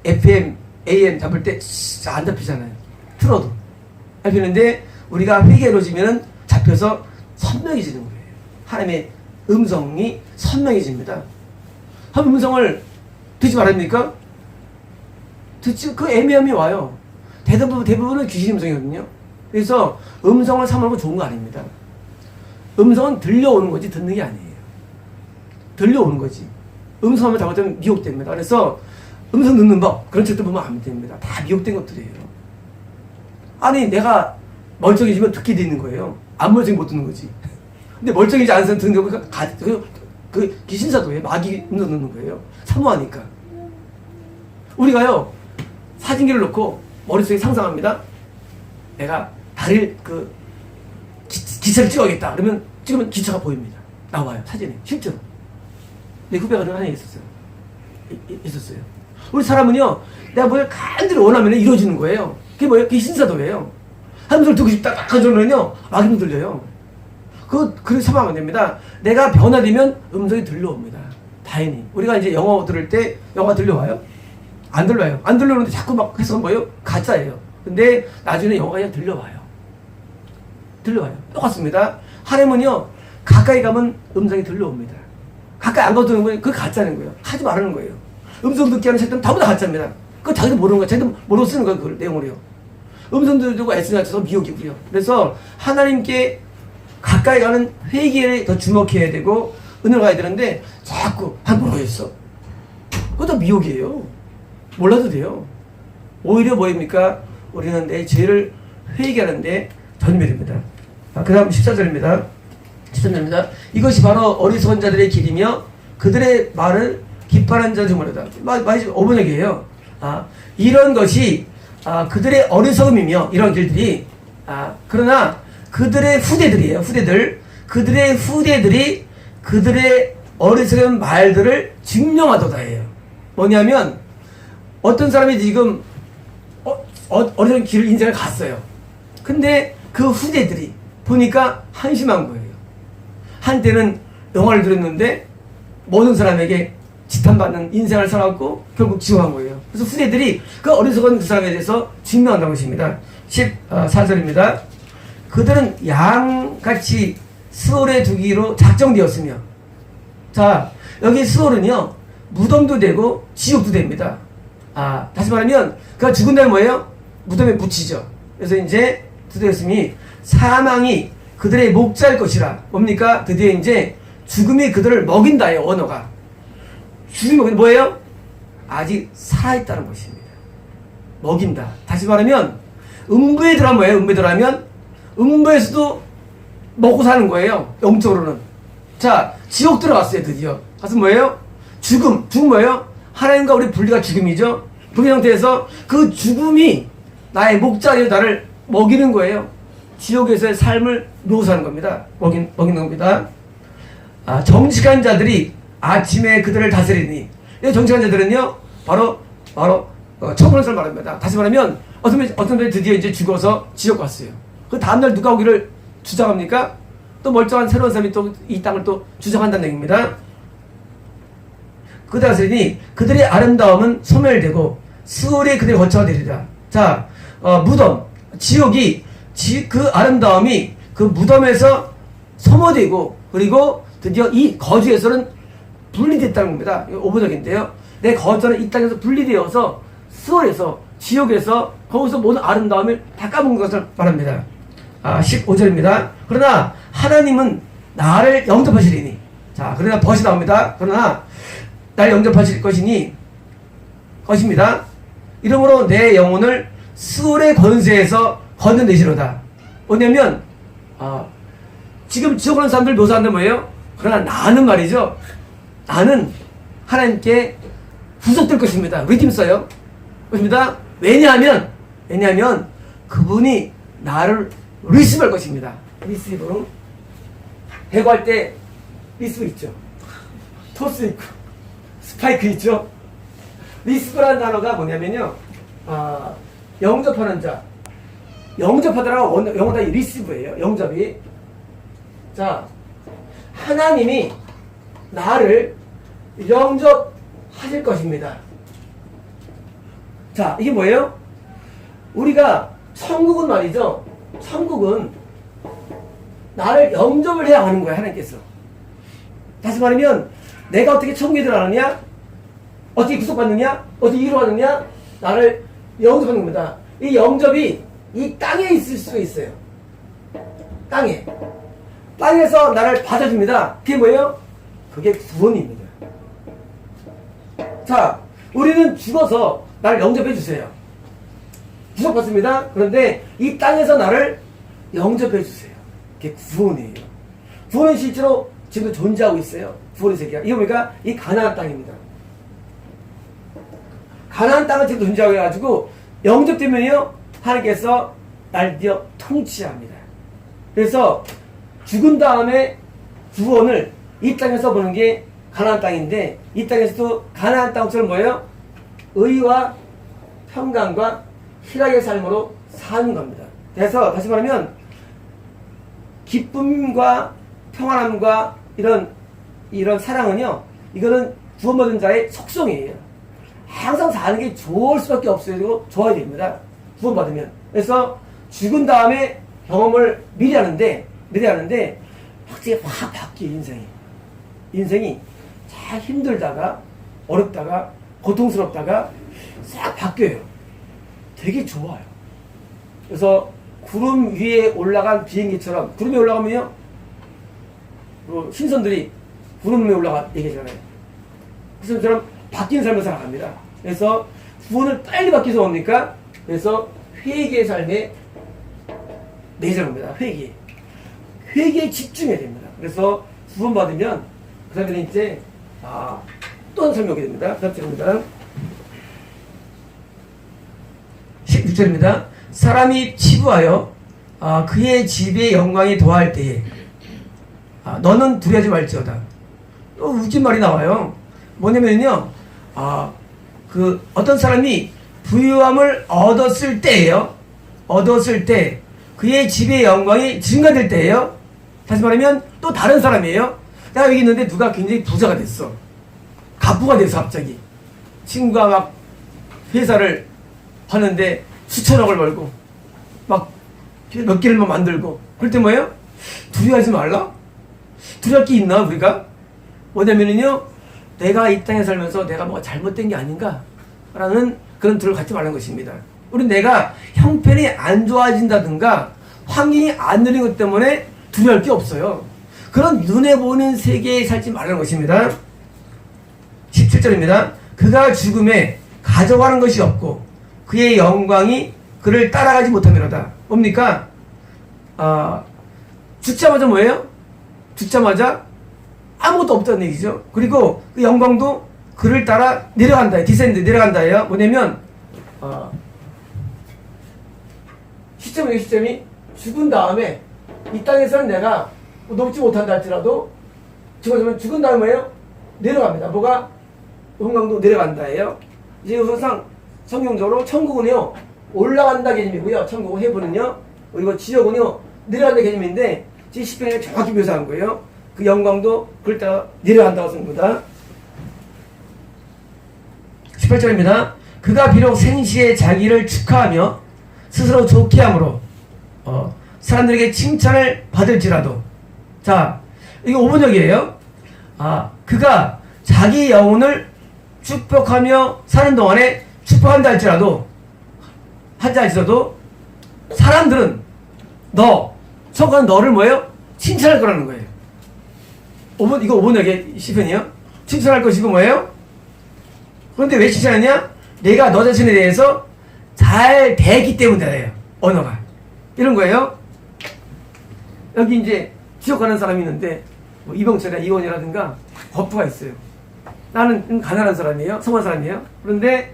FM, AM 잡을 때 안 잡히잖아요. 틀어도. 잡히는데 우리가 회개가 이루어지면 잡혀서 선명해지는 거예요. 하나님의 음성이 선명해집니다. 하나님 음성을 듣지 말합니까? 그 애매함이 와요. 대부분은 귀신 음성이거든요. 그래서 음성을 삼는 건 좋은 거 아닙니다. 음성은 들려오는 거지 듣는 게 아니에요. 들려오는 거지. 음성하면 잘못하면 미혹됩니다. 그래서 음성 듣는 법 그런 책들 보면 안 됩니다. 다 미혹된 것들이에요. 아니 내가 멀쩡해지면 듣게 돼 있는 거예요. 안 멀쩡히 못 듣는 거지. 근데 멀쩡해지지 않은 사람 듣는 거 그 귀신사도예요. 마귀 음성 듣는 거예요. 사모하니까. 우리가요 사진기를 놓고 머릿속에 상상합니다. 내가 다리를 기차를 찍어야겠다. 그러면 찍으면 기차가 보입니다. 나와요. 사진에. 실제로. 내 후배가 그런 하나 있었어요. 우리 사람은요, 내가 뭘 간절히 원하면 이루어지는 거예요. 그게 뭐예요? 그게 신사도예요. 하나님 소리 듣고 싶다. 딱 하면요, 마귀는 들려요. 그렇게 사모하면 됩니다. 내가 변화되면 음성이 들려옵니다. 다행히. 우리가 이제 영어 들을 때, 영화 들려와요? 안 들려와요. 안 들려오는데 자꾸 막 해서 뭐예요? 가짜예요. 근데 나중에 영화가 그냥 들려와요. 똑같습니다. 하나님은요, 가까이 가면 음성이 들려옵니다. 가까이 안 가도 되는 거예요. 그거 가짜는 거예요. 하지 말라는 거예요. 음성 듣게 하는 책들은 전부 다 가짜입니다. 그거 자기도 모르는 거예요. 자기도 모르고 쓰는 거예요. 그 내용을요. 음성 들고 애쓰는 자체도 미혹이고요. 그래서 하나님께 가까이 가는 회개에 더 주목해야 되고 은혜를 가야 되는데 자꾸 모르겠어. 그것도 미혹이에요. 몰라도 돼요. 오히려 뭐입니까? 우리는 내 죄를 회개하는데 전멸입니다. 그 다음 14절입니다. 이것이 바로 어리석은 자들의 길이며 그들의 말을 기뻐하는 자들 중으로다. 많이 어번역이에요. 이런 것이 그들의 어리석음이며 이런 길들이 그러나 그들의 후대들이에요. 그들의 후대들이 그들의 어리석은 말들을 증명하도다예요. 뭐냐면 어떤 사람이 지금 어리석은 길을 인생을 갔어요. 근데 그 후대들이 보니까 한심한 거예요. 한때는 영화를 들었는데 모든 사람에게 지탄받는 인생을 살았고 결국 지옥한 거예요. 그래서 후대들이 그 어리석은 그 사람에 대해서 증명한다는 것입니다. 14절입니다. 그들은 양같이 수월에 두기로 작정되었으며 자, 여기 스월은요, 무덤도 되고 지옥도 됩니다. 다시 말하면 그가 죽은 다음에 뭐예요? 무덤에 묻히죠. 그래서 이제 드디어 예수님이 사망이 그들의 목자일 것이라. 뭡니까? 드디어 이제 죽음이 그들을 먹인다예요. 언어가. 죽음이 먹인다. 뭐예요? 아직 살아있다는 것입니다. 먹인다. 다시 말하면 음부에 들어가면 뭐예요? 음부에 들어가면 음부에서도 먹고 사는 거예요. 영적으로는. 자, 지옥 들어갔어요. 드디어. 가서 뭐예요? 죽음 뭐예요? 하나님과 우리 분리가 죽음이죠. 분리 상태에서 그 죽음이 나의 목자리로 나를 먹이는 거예요. 지옥에서의 삶을 묘사하는 겁니다. 먹이는 겁니다. 정직한 자들이 아침에 그들을 다스리니. 이 정직한 자들은요, 바로 처벌을 말합니다. 다시 말하면 어떤 분이 드디어 이제 죽어서 지옥 갔어요. 그 다음날 누가 오기를 주장합니까? 또 멀쩡한 새로운 사람이 또 이 땅을 또 주장한다는 얘기입니다. 그 다스리니 그들의 아름다움은 소멸되고 스월이 그들의 거처가 되리라. 자, 무덤, 지옥이 그 아름다움이 그 무덤에서 소모되고, 그리고 드디어 이 거주에서는 분리됐다는 겁니다. 이거 오보적인데요. 내 거처는 이 땅에서 분리되어서 스월에서, 지옥에서 거기서 모든 아름다움을 다 까먹은 것을 말합니다. 15절입니다. 그러나 하나님은 나를 영접하시리니. 자, 그러나 벗이 나옵니다. 그러나 나를 영접하실 것입니다. 이러므로 내 영혼을 스월의 권세에서 건져내시로다. 뭐냐면 지금 지옥 가는 사람들 묘사하는 뭐예요? 그러나 나는 말이죠. 나는 하나님께 구속될 것입니다. 리딤 써요. 그렇습니다. 왜냐하면 그분이 나를 리시브할 것입니다. 리시브. 배구할 때 리시브 있죠. 토스 있고 스파이크 있죠. 리시브라는 단어가 뭐냐면요, 영접하는 자, 영접하더라고. 영어 다 리시브예요. 영접이. 자, 하나님이 나를 영접하실 것입니다. 자, 이게 뭐예요? 우리가 천국은 말이죠. 천국은 나를 영접을 해야 하는 거야, 하나님께서. 다시 말하면 내가 어떻게 천국에 들어가느냐, 어떻게 구속받느냐, 어떻게 이루어가느냐, 나를 영접하는 겁니다. 이 영접이 이 땅에 있을 수가 있어요. 땅에서 나를 받아줍니다. 그게 뭐예요? 그게 구원입니다. 자, 우리는 죽어서 나를 영접해 주세요. 구속받습니다. 그런데 이 땅에서 나를 영접해 주세요. 그게 구원이에요. 구원은 실제로 지금도 존재하고 있어요. 구원의 세계가. 이거 보니까 이 가나안 땅입니다. 가나안 땅은 지금 존재하고 해가지고 영접되면요, 하나님께서 날 드디어 통치합니다. 그래서 죽은 다음에 구원을 이 땅에서 보는 게 가나안 땅인데, 이 땅에서도 가나안 땅처럼 뭐예요? 의와 평강과 희락의 삶으로 사는 겁니다. 그래서 다시 말하면 기쁨과 평안함과 이런 사랑은요, 이거는 구원받은 자의 속성이에요. 항상 사는 게 좋을 수밖에 없어요. 좋아야 됩니다. 구원받으면. 그래서 죽은 다음에 경험을 미리 하는데 확실히 확 바뀌어요. 인생이 잘 힘들다가 어렵다가 고통스럽다가 싹 바뀌어요. 되게 좋아요. 그래서 구름 위에 올라간 비행기처럼, 구름에 올라가면요, 신선들이 구름 위에 올라가 얘기하잖아요. 그 사람처럼 바뀐 삶을 살아갑니다. 그래서 구원을 빨리 받기 위해서 뭡니까? 그래서 회개의 삶에 내자는 겁니다. 회개에 집중해야 됩니다. 그래서 구원받으면 그 사람들이 이제 또 한 삶이 오게 됩니다. 그 다음 절입니다. 16절입니다. 사람이 치부하여 그의 집의 영광이 도할 때에 너는 두려워하지 말지어다. 또 웃긴 말이 나와요. 뭐냐면요, 어떤 사람이 부유함을 얻었을 때예요. 얻었을 때 그의 집의 영광이 증가될 때예요. 다시 말하면 또 다른 사람이에요. 내가 여기 있는데 누가 굉장히 부자가 됐어. 갑부가 돼서 갑자기 친구가 막 회사를 하는데 수천억을 벌고 막 몇 개를 만들고, 그럴 때 뭐예요? 두려워하지 말라? 두려울 게 있나 우리가? 뭐냐면요, 내가 이 땅에 살면서 내가 뭐가 잘못된 게 아닌가 라는 그런 들을 갖지 말라는 것입니다. 우리 내가 형편이 안 좋아진다든가 환경이 안 늘린 것 때문에 두려울 게 없어요. 그런 눈에 보이는 세계에 살지 말라는 것입니다. 17절입니다. 그가 죽음에 가져가는 것이 없고 그의 영광이 그를 따라가지 못하면로다. 뭡니까? 죽자마자 뭐예요? 죽자마자 아무것도 없다는 얘기죠. 그리고 그 영광도 그를 따라 내려간다. 디센드 내려간다예요. 뭐냐면 시점이 죽은 다음에 이 땅에서는 내가 높지 못한다 할지라도 죽은 다음에 뭐예요? 내려갑니다. 뭐가? 영광도 내려간다예요. 이제 항상 성경적으로 천국은요 올라간다 개념이고요. 천국은 해부는요, 그리고 지옥은요 내려간다 개념인데 지금 시편에 정확히 묘사한 거예요. 그 영광도 그럴 때 내려간다고 쓴 겁니다. 18절입니다. 그가 비록 생시에 자기를 축하하며 스스로 좋게 함으로 사람들에게 칭찬을 받을지라도, 자, 이거 5번역이에요. 그가 자기 영혼을 축복하며 사는 동안에 축복한다 할지라도 사람들은 성과는 너를 뭐예요? 칭찬할 거라는 거예요. 이거 5번역의 시편이요. 칭찬할 것이고 뭐예요? 그런데 왜 칭찬하냐? 내가 너 자신에 대해서 잘 대했기 때문이에요. 언어가 이런 거예요. 여기 이제 지옥 가는 사람이 있는데 뭐 이병철이나 이원이라든가 거부가 있어요. 나는 가난한 사람이에요. 성한 사람이에요. 그런데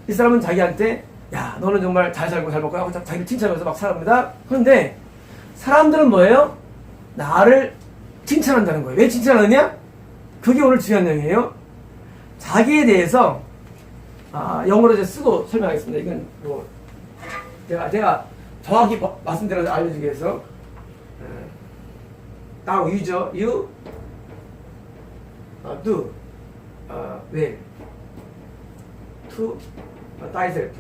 이 사람은 자기한테 야 너는 정말 잘 살고 잘 먹고 하고 자기를 칭찬하면서 막 살아갑니다. 그런데 사람들은 뭐예요? 나를 칭찬한다는 거예요. 왜 칭찬하느냐? 그게 오늘 중요한 내용이에요. 자기에 대해서 영어로 이제 쓰고 설명하겠습니다. 이건 뭐 제가 정확히 말씀드려서 알려주기 위해서 now 유죠. you do well to thyself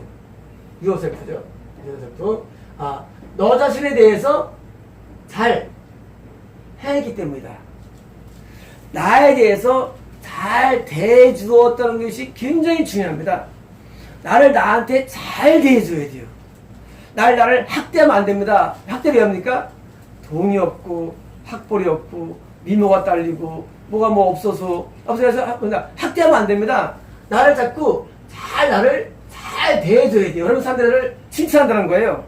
yourself죠. yourself 너 자신에 대해서 잘 해냈기 때문이다. 나에 대해서 잘 대해주었다는 것이 굉장히 중요합니다. 나한테 잘 대해줘야 돼요. 나를 학대하면 안 됩니다. 학대를 왜 합니까? 돈이 없고 학벌이 없고 미모가 딸리고 뭐가 뭐 없어서 학대하면 안 됩니다. 나를 잘 대해줘야 돼요. 여러분 사람들을 칭찬한다는 거예요.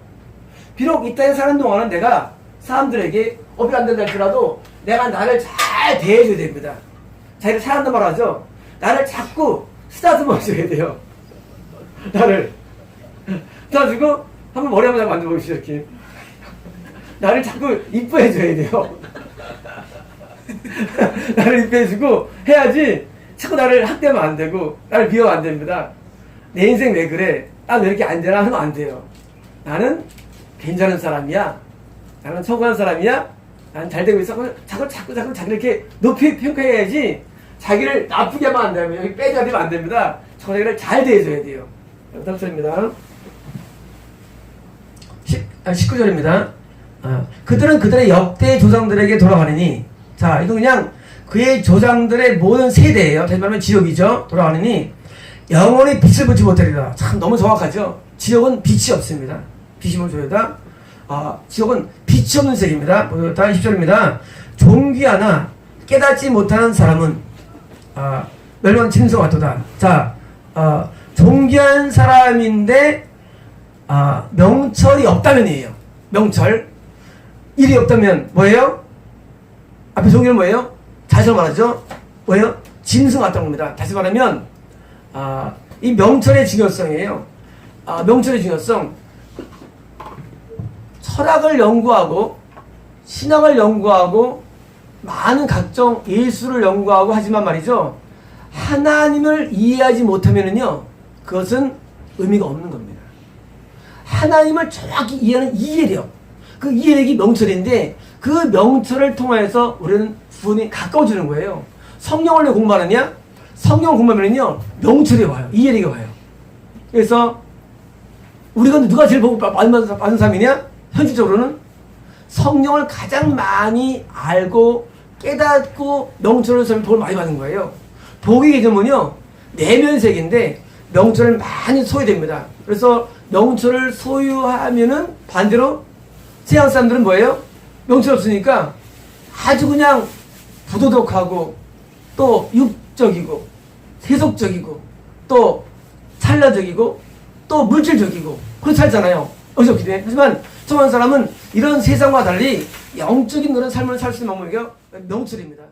비록 이 땅에 사는 동안은 내가 사람들에게 업이 안 된다 할지라도 내가 나를 잘 대해줘야 됩니다. 자기를 사랑한다 말하죠. 나를 자꾸 쓰다듬어 줘야 돼요. 나를 쓰다듬고 한번 머리 한번 만져보십시오. 이렇게 나를 자꾸 이뻐해 줘야 돼요. 나를 이뻐해주고 해야지 자꾸 나를 학대하면 안 되고 나를 비하면 안 됩니다. 내 인생 왜 그래? 난 왜 이렇게 안 되나 하면 안 돼요. 나는 괜찮은 사람이야. 나는 성공한 사람이야. 나는 잘 되고 있어. 자꾸 자기를 이렇게 높이 평가해야지 자기를 나쁘게 하면 안 되면 여기 빼자면 안 됩니다. 자기를 잘 대해줘야 돼요. 다음 절입니다. 19절입니다. 그들은 그들의 역대 조상들에게 돌아가느니, 자, 이거 그냥 그의 조상들의 모든 세대예요. 다시 말하면 지옥이죠. 돌아가느니 영원히 빛을 보지 못하리라. 참 너무 정확하죠. 지옥은 빛이 없습니다. 빛이 뭐죠다? 지옥은 빛이 없는 세계입니다. 다음 10절입니다. 존귀하나 깨닫지 못하는 사람은 멸망 짐승 같도다. 자, 존귀한 사람인데 명철이 없다면이에요. 명철. 일이 없다면 뭐예요? 앞에 종교는 뭐예요? 다시 말하죠. 뭐예요? 짐승 같다는 겁니다. 다시 말하면 이 명철의 중요성이에요. 명철의 중요성. 철학을 연구하고 신학을 연구하고 많은 각종 예술을 연구하고 하지만 말이죠. 하나님을 이해하지 못하면은요, 그것은 의미가 없는 겁니다. 하나님을 정확히 이해하는 이해력. 그 이해력이 명철인데 그 명철을 통해서 우리는 부분이 가까워지는 거예요. 성경을 왜 공부하느냐? 성경을 공부하면요 명철이 와요. 이해력이 와요. 그래서 우리가 누가 제일 복 받는 사람이냐? 현실적으로는 성경을 가장 많이 알고 깨닫고 명철을 쓰면 복을 많이 받는 거예요. 복의 개념은요, 내면색인데 명철을 많이 소유됩니다. 그래서 명철을 소유하면은 반대로 세상 사람들은 뭐예요? 명철 없으니까 아주 그냥 부도덕하고 또 육적이고 세속적이고 또 찰나적이고 또 물질적이고 그렇게 살잖아요. 어떻기 때문에. 하지만 정한 사람은 이런 세상과 달리 영적인 그런 삶을 살 수 있는 방법이 명철입니다.